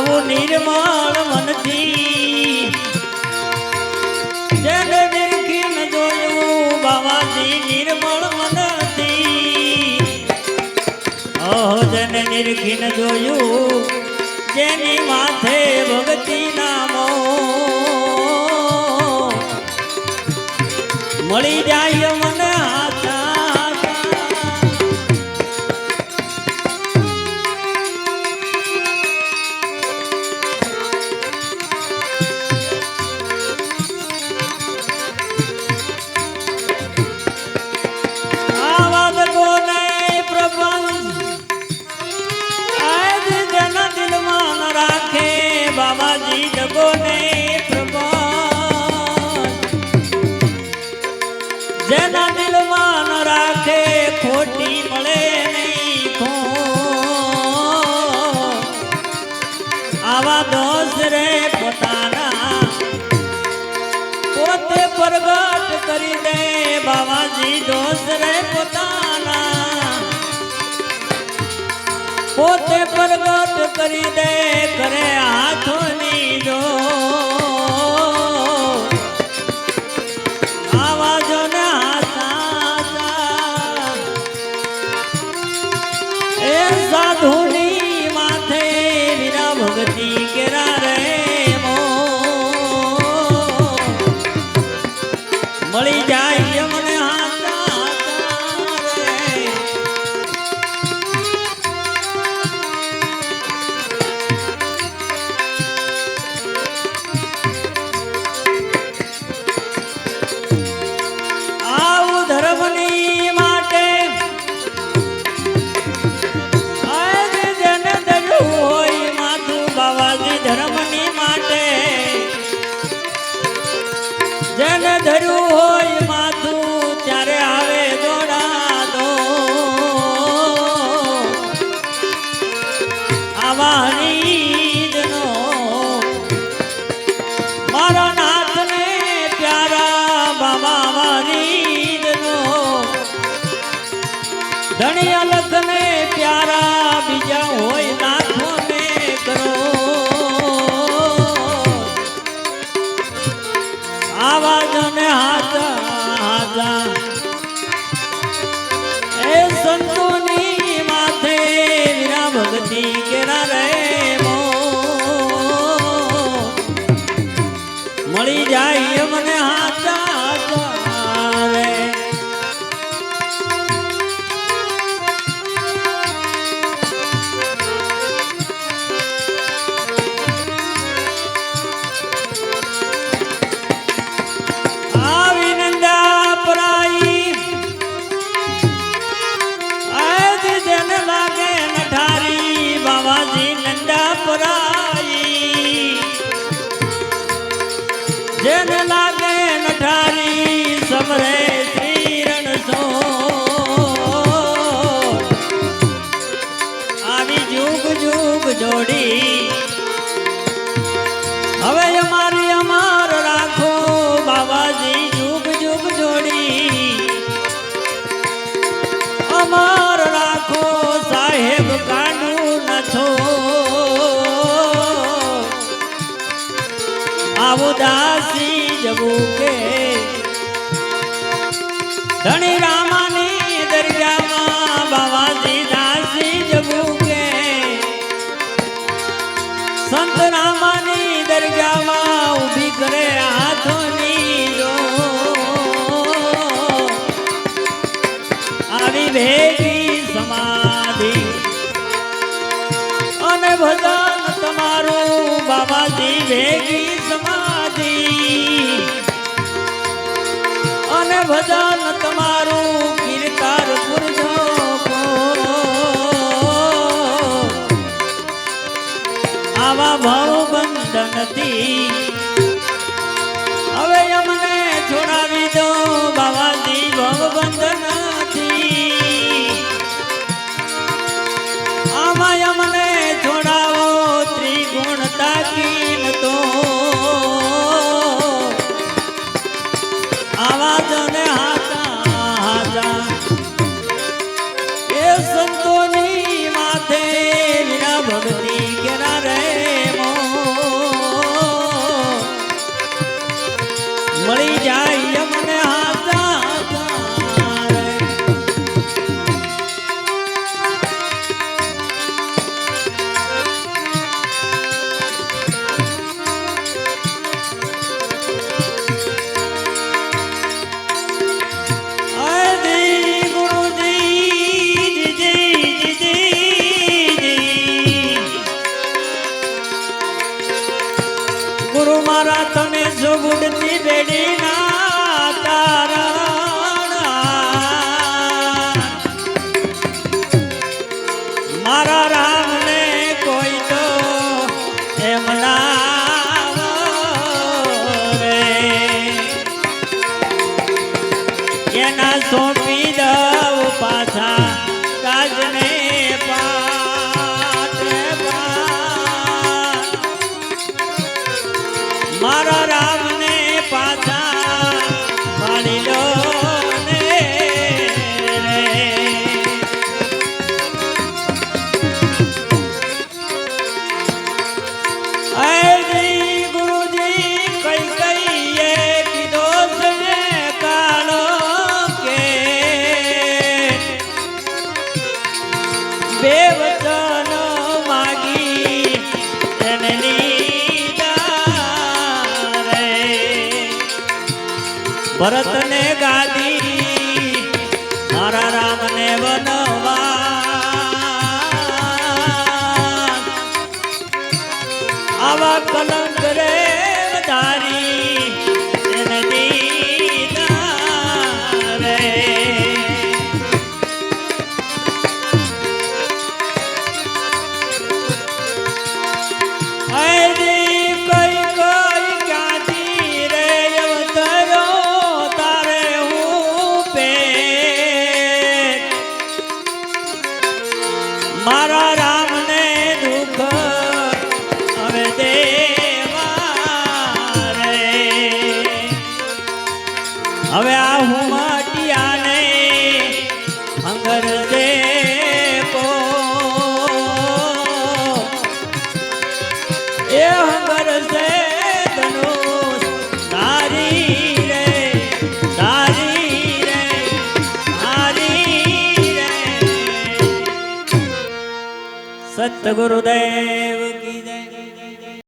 આવું નિર્મળ મનથી જેને નિરખીને જોયું બાવાજી નિર્મળ મનથી જેને નિરખીને જોયું જેની માથે ભક્તિ નામો મળી જાય મને બાબાજી જગોને જેના દિલમાં ન રાખે ખોટી મળે નહીં આવા દોષ રે પોતાના પોતે પ્રગટ કરી દે બાબાજી દોષ રે પોતાના પોતે પ્રગટ કરી દે કરે હાથોની જો આવાજો ને હાથા એ સાધુની માથે વિના ભક્તિ કેરા રે મળી જાય મને જેને ધર્યું હોય માથું ત્યારે આવે દોડા દો આવા હરીજનો મારા નાથને પ્યારા બાબા હરીજનો ધણી અલખને પ્યારા બીજા હોય નાથોને કરો આવાજને હાથા એ સંતોની માથે વિના ભક્તિ કેરા રે મળી જાય મને હાથા રે જેને લાગે નઠારી સમરે શ્રી રણસો આવી જુગ જુગ જોડી હવે અમારી અમાર રાખો બાબાજી જુગ જુગ જોડી અમાર રાખો સાહેબ કાનું નથો આવું દાસી જવું કે ધણી રામાની દરગાહમાં બાવાજી દાસી જવું કે સંત રામાની દરગાહમાં ઊભી કરે હાથોની જો આવી ભેગી સમાધિ અને ભજન તમારું બાબાજી ભેગી સમાધિ અને ભજન તમારું કીર્તાર પુરજો આવા ભાવ બંધનથી હવે અમને છોડાવી દો બાબાજી ભાવ બંધનથી આમાં અમને છોડાવો ત્રિગુણ તાકીન તો આવાજને હાથા એ સંતોની માથે વિના ભક્તિ કેરા રે મારા રામને કોઈ તો એમ ના રે એના સોંપી દઉં પાછા ગાજને મારા રામને પાછા પાડી લો ને રે અરે ગુરુજી કઈ કઈએ કીધો છે કાળો કે બે વચન માગી એને ભરત ને ગાદી મારા રામને બનવા આવા કલંક રે ધારી એને દીધા રે મારા રામને દુઃખ હવે દેવા રે હવે આ હું માટિયાને હંગર દે કો એ હંગર સે ધનુષ તારી રે તારી રે તારી રે સત ગુરુદેવ